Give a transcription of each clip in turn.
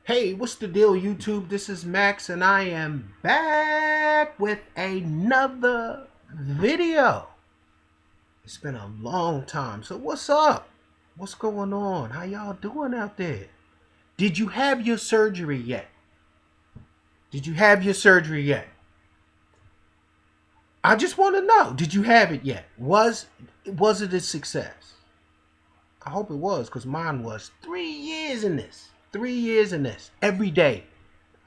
Hey, what's the deal, YouTube? This is Max, and I am back with another video. It's been a long time, so what's up? What's going on? How y'all doing out there? Did you have your surgery yet? Did you have your surgery yet? I just want to know, did you have it yet? Was it a success? I hope it was, because mine was 3 years in this. 3 years in this. Every day.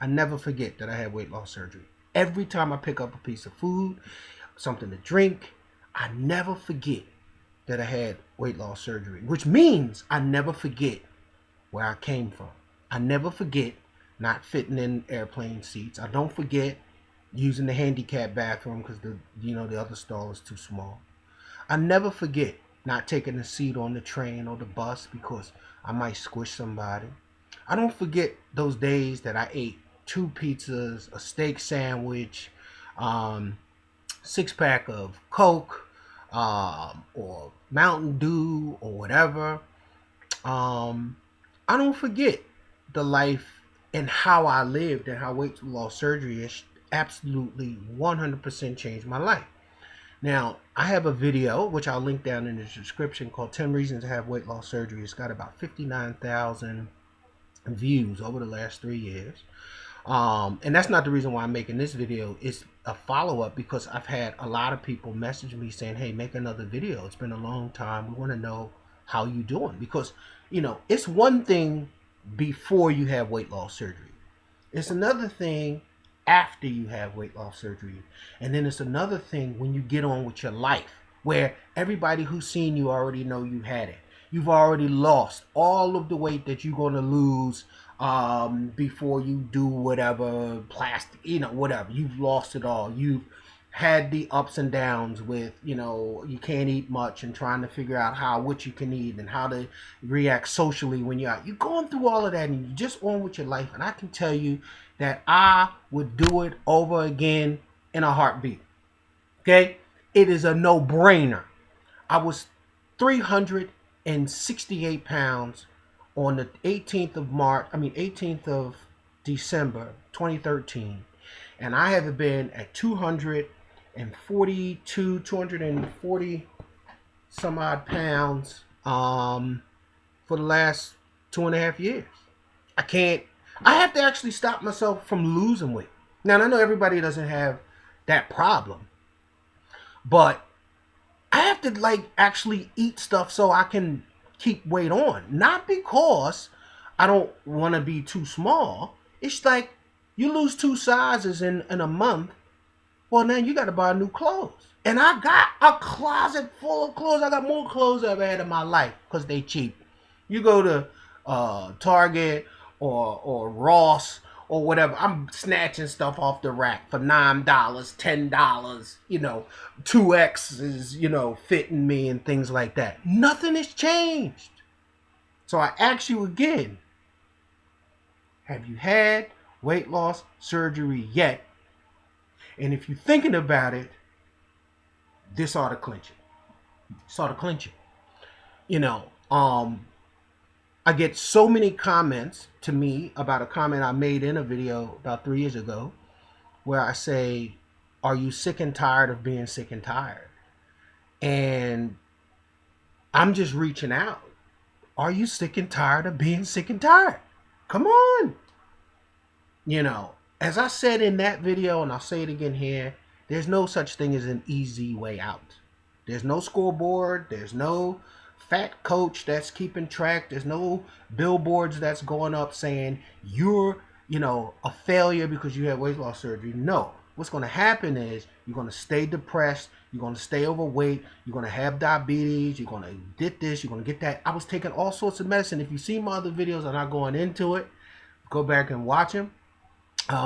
I never forget that I had weight loss surgery. Every time I pick up a piece of food, something to drink, I never forget that I had weight loss surgery, which means I never forget where I came from. I never forget not fitting in airplane seats. I don't forget using the handicap bathroom because the other stall is too small. I never forget not taking a seat on the train or the bus because I might squish somebody. I don't forget those days that I ate 2 pizzas, a steak sandwich, 6 pack of Coke, or Mountain Dew or whatever. I don't forget the life and how I lived and how weight loss surgery has absolutely 100% changed my life. Now, I have a video, which I'll link down in the description, called 10 Reasons to Have Weight Loss Surgery. It's got about 59,000 views over the last 3 years. And that's not the reason why I'm making this video. It's a follow-up because I've had a lot of people message me saying, hey, make another video. It's been a long time. We want to know how you doing. Because, it's one thing before you have weight loss surgery. It's another thing after you have weight loss surgery. And then it's another thing when you get on with your life, where everybody who's seen you already know you had it. You've already lost all of the weight that you're going to lose before you do whatever plastic, whatever. You've lost it all. You've had the ups and downs with, you can't eat much and trying to figure out what you can eat and how to react socially when you're out. You're going through all of that and you're just on with your life. And I can tell you that I would do it over again in a heartbeat. Okay? It is a no-brainer. I was 368 pounds on the 18th of December 2013, and I have been at 240 some odd pounds for the last 2.5 years. I have to actually stop myself from losing weight. Now, I know everybody doesn't have that problem, but I have to actually eat stuff so I can keep weight on. Not because I don't want to be too small. It's like you lose 2 sizes in a month. Well, now you got to buy new clothes. And I got a closet full of clothes. I got more clothes I've ever had in my life because they cheap. You go to Target or Ross or whatever, I'm snatching stuff off the rack for $9, $10, 2X is, fitting me and things like that. Nothing has changed. So I ask you again, have you had weight loss surgery yet? And if you're thinking about it, this ought to clinch it. This ought to clinch it. I get so many comments to me about a comment I made in a video about 3 years ago where I say, are you sick and tired of being sick and tired? And I'm just reaching out. Are you sick and tired of being sick and tired? Come on. As I said in that video, and I'll say it again here, there's no such thing as an easy way out. There's no scoreboard. There's no fat coach that's keeping track. There's no billboards that's going up saying you're, a failure because you had weight loss surgery. No. What's going to happen is you're going to stay depressed. You're going to stay overweight. You're going to have diabetes. You're going to get this. You're going to get that. I was taking all sorts of medicine. If you see my other videos, I'm not going into it. Go back and watch them,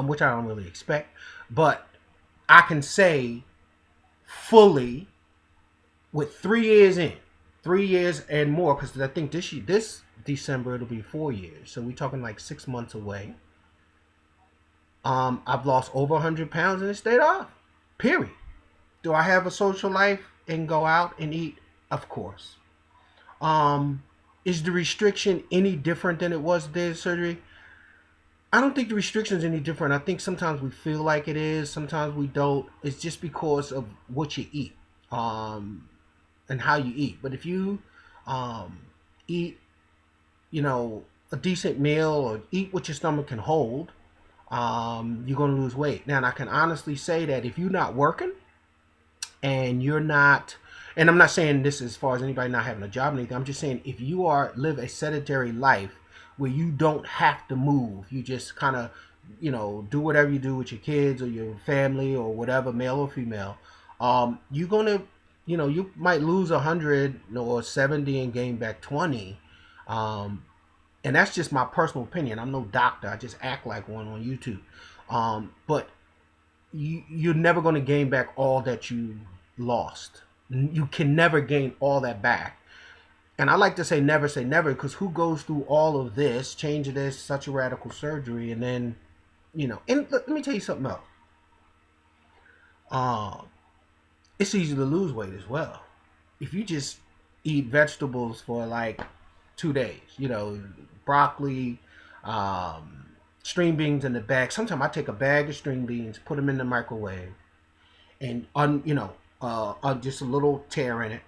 which I don't really expect. But I can say fully with 3 years in, 3 years and more, because I think this December it'll be 4 years. So we're talking like 6 months away. I've lost over 100 pounds and it stayed off. Period. Do I have a social life and go out and eat? Of course. Is the restriction any different than it was the day of surgery? I don't think the restriction's any different. I think sometimes we feel like it is, sometimes we don't. It's just because of what you eat, um, and how you eat. But if you um, eat, you know, a decent meal or eat what your stomach can hold, you're gonna lose weight. Now, and I can honestly say that if you're not working and you're not, and I'm not saying this as far as anybody not having a job or anything. I'm just saying if you are live a sedentary life where you don't have to move, you just kind of, do whatever you do with your kids or your family or whatever, male or female. You're gonna, you might lose 100 or 70 and gain back 20. Um, and that's just my personal opinion. I'm no doctor. I just act like one on YouTube. But you're never going to gain back all that you lost. You can never gain all that back. And I like to say never, because who goes through all of this, change this, such a radical surgery, and then, and let me tell you something else. It's easy to lose weight as well. If you just eat vegetables for like 2 days, broccoli, string beans in the bag. Sometimes I take a bag of string beans, put them in the microwave, and just a little tear in it.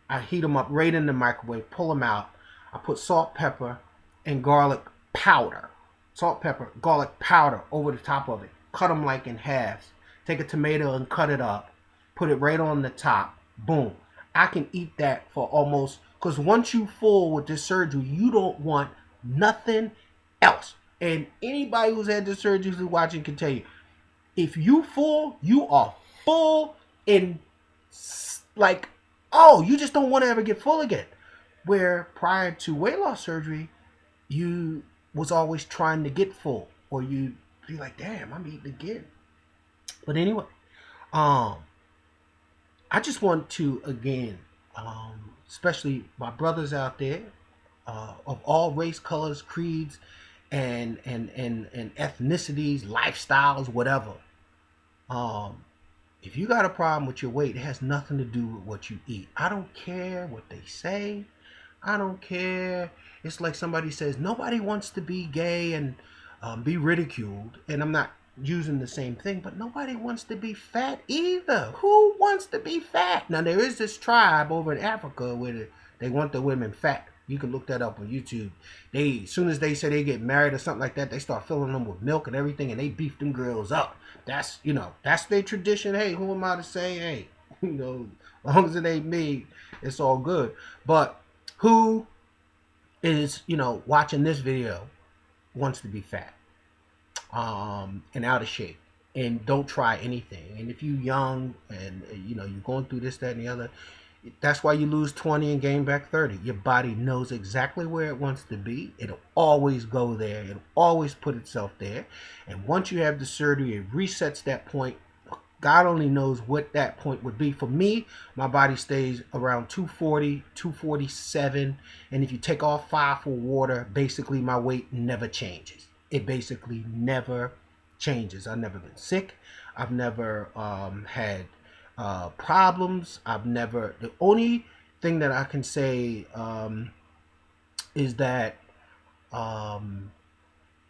I heat them up right in the microwave, pull them out. I put salt, pepper, and garlic powder. Salt, pepper, garlic powder over the top of it. Cut them like in halves. Take a tomato and cut it up. Put it right on the top. Boom. I can eat that for almost, because once you full with this surgery, you don't want nothing else. And anybody who's had this surgery who's watching can tell you, if you full, you are full in like, oh, you just don't want to ever get full again. Where prior to weight loss surgery, you was always trying to get full, or you be like, damn, I'm eating again. But anyway, I just want to again, especially my brothers out there, of all race, colors, creeds, and ethnicities, lifestyles, whatever. If you got a problem with your weight, it has nothing to do with what you eat. I don't care what they say. I don't care. It's like somebody says, nobody wants to be gay and be ridiculed. And I'm not using the same thing, but nobody wants to be fat either. Who wants to be fat? Now, there is this tribe over in Africa where they want the women fat. You can look that up on YouTube. As soon as they say they get married or something like that, they start filling them with milk and everything, and they beef them girls up. That's their tradition. Hey, who am I to say? Hey, as long as it ain't me, it's all good. But who is, watching this video wants to be fat, and out of shape, and don't try anything. And if you young and, you're going through this, that, and the other, that's why you lose 20 and gain back 30. Your body knows exactly where it wants to be. It'll always go there. It'll always put itself there. And once you have the surgery, it resets that point. God only knows what that point would be. For me, my body stays around 240, 247. And if you take off 5 for water, basically my weight never changes. It basically never changes. I've never been sick. I've never had problems. The only thing that I can say is that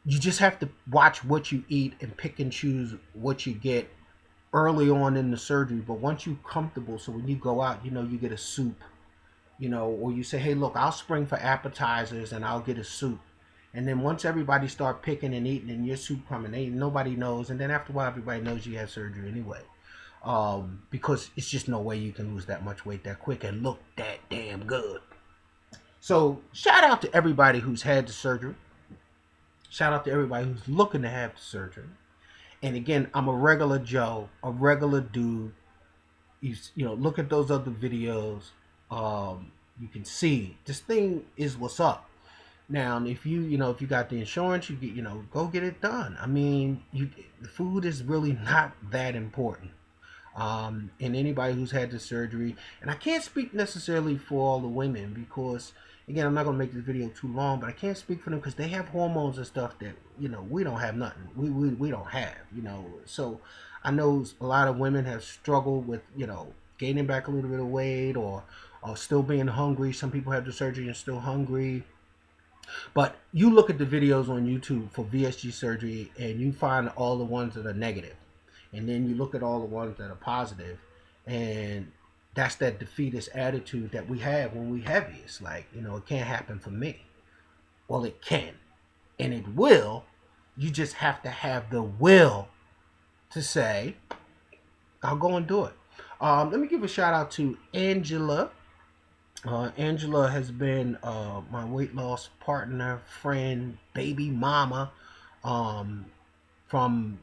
you just have to watch what you eat and pick and choose what you get early on in the surgery. But once you're comfortable, so when you go out, you get a soup, or you say, hey, look, I'll spring for appetizers and I'll get a soup. And then once everybody start picking and eating and your soup coming, nobody knows. And then after a while, everybody knows you had surgery anyway. Because it's just no way you can lose that much weight that quick and look that damn good. So shout out to everybody who's had the surgery. Shout out to everybody who's looking to have the surgery. And again, I'm a regular Joe, a regular dude. You look at those other videos. You can see this thing is what's up. Now, if you got the insurance, you get, go get it done. I mean, the food is really not that important. And anybody who's had the surgery, and I can't speak necessarily for all the women because, again, I'm not going to make this video too long, but I can't speak for them because they have hormones and stuff that, we don't have nothing. We don't have, So I know a lot of women have struggled with, gaining back a little bit of weight or still being hungry. Some people have the surgery and still hungry. But you look at the videos on YouTube for VSG surgery and you find all the ones that are negative. And then you look at all the ones that are positive, and that's that defeatist attitude that we have when we heavy. It's like, it can't happen for me. Well, it can, and it will. You just have to have the will to say, I'll go and do it. Let me give a shout out to Angela. Angela has been my weight loss partner, friend, baby mama, from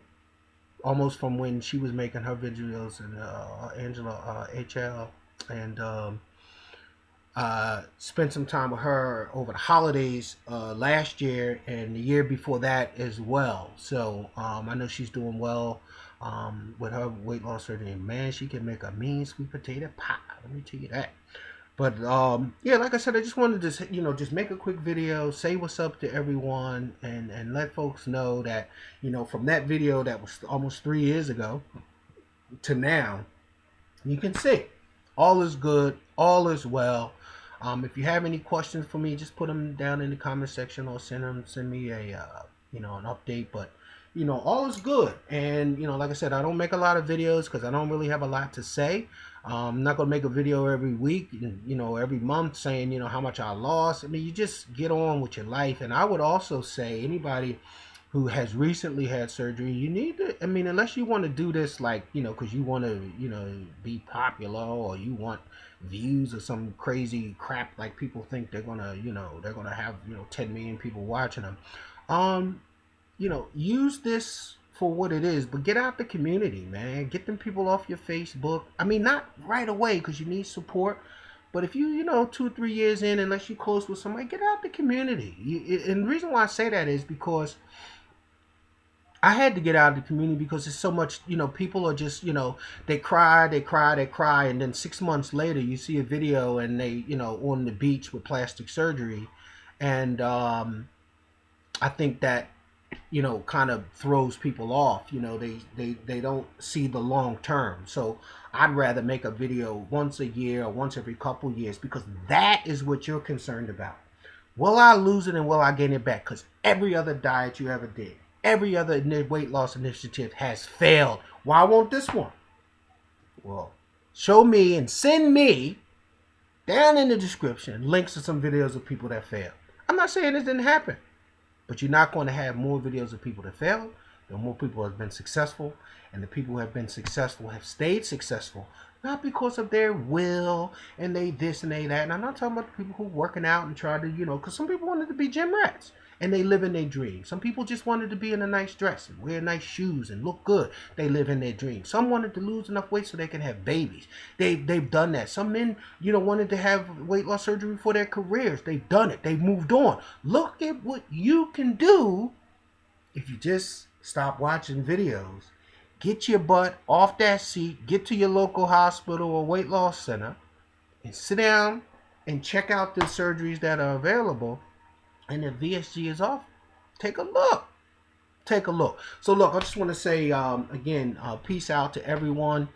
almost from when she was making her videos, and Angela HL, and spent some time with her over the holidays last year and the year before that as well. So I know she's doing well with her weight loss surgery. And man, she can make a mean sweet potato pie. Let me tell you that. But yeah, like I said, I just wanted to just make a quick video, say what's up to everyone, and let folks know that from that video that was almost 3 years ago to now, you can see all is good, all is well. If you have any questions for me, just put them down in the comment section or send me a an update. But all is good. And like I said, I don't make a lot of videos because I don't really have a lot to say. I'm not gonna make a video every week, every month saying how much I lost. I mean, you just get on with your life. And I would also say anybody who has recently had surgery, you need to, I mean, unless you want to do this like because you want to be popular, or you want views or some crazy crap like people think they're gonna they're gonna have 10 million people watching them. Use this for what it is, but get out the community, man. Get them people off your Facebook. I mean, not right away because you need support, but if you 2-3 years in, unless you're close with somebody, get out the community. And the reason why I say that is because I had to get out of the community because there's so much, people are just, they cry, and then 6 months later you see a video and they, on the beach with plastic surgery, and I think that kind of throws people off. They don't see the long term. So I'd rather make a video once a year or once every couple years, because that is what you're concerned about. Will I lose it and will I gain it back? Because every other diet you ever did, every other weight loss initiative has failed. Why won't this one? Well, show me and send me down in the description links to some videos of people that failed. I'm not saying this didn't happen, but you're not going to have more videos of people that failed. There are more people that have been successful, and the people who have been successful have stayed successful, not because of their will and they this and they that. And I'm not talking about the people who are working out and try to, because some people wanted to be gym rats and they live in their dream. Some people just wanted to be in a nice dress and wear nice shoes and look good. They live in their dream. Some wanted to lose enough weight so they can have babies. They've done that. Some men, wanted to have weight loss surgery for their careers. They've done it. They've moved on. Look at what you can do if you just stop watching videos. Get your butt off that seat, get to your local hospital or weight loss center, and sit down and check out the surgeries that are available. And if VSG is off, take a look. Take a look. So look, I just want to say again, peace out to everyone.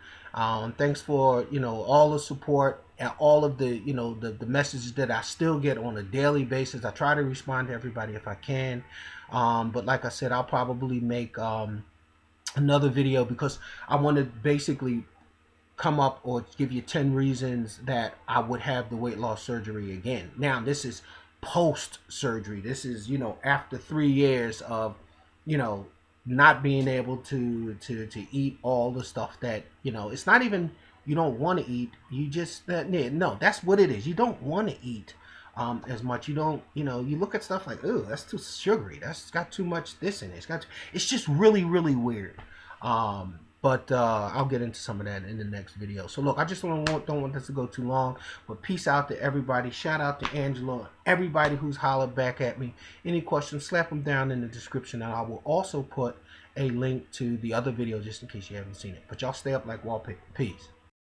Thanks for all the support and all of the the messages that I still get on a daily basis. I try to respond to everybody if I can, but like I said, I'll probably make another video because I want to basically come up or give you 10 reasons that I would have the weight loss surgery again. Now this is post surgery. This is after 3 years of not being able to eat all the stuff that it's not even you don't want to eat. You just no, that's what it is. You don't want to eat as much. You don't you look at stuff like, oh, that's too sugary, that's got too much this in it, it's just really weird. But I'll get into some of that in the next video. So look, I just don't want this to go too long, but peace out to everybody. Shout out to Angela, everybody who's hollered back at me. Any questions, slap them down in the description, and I will also put a link to the other video just in case you haven't seen it. But y'all stay up like wallpaper. Peace.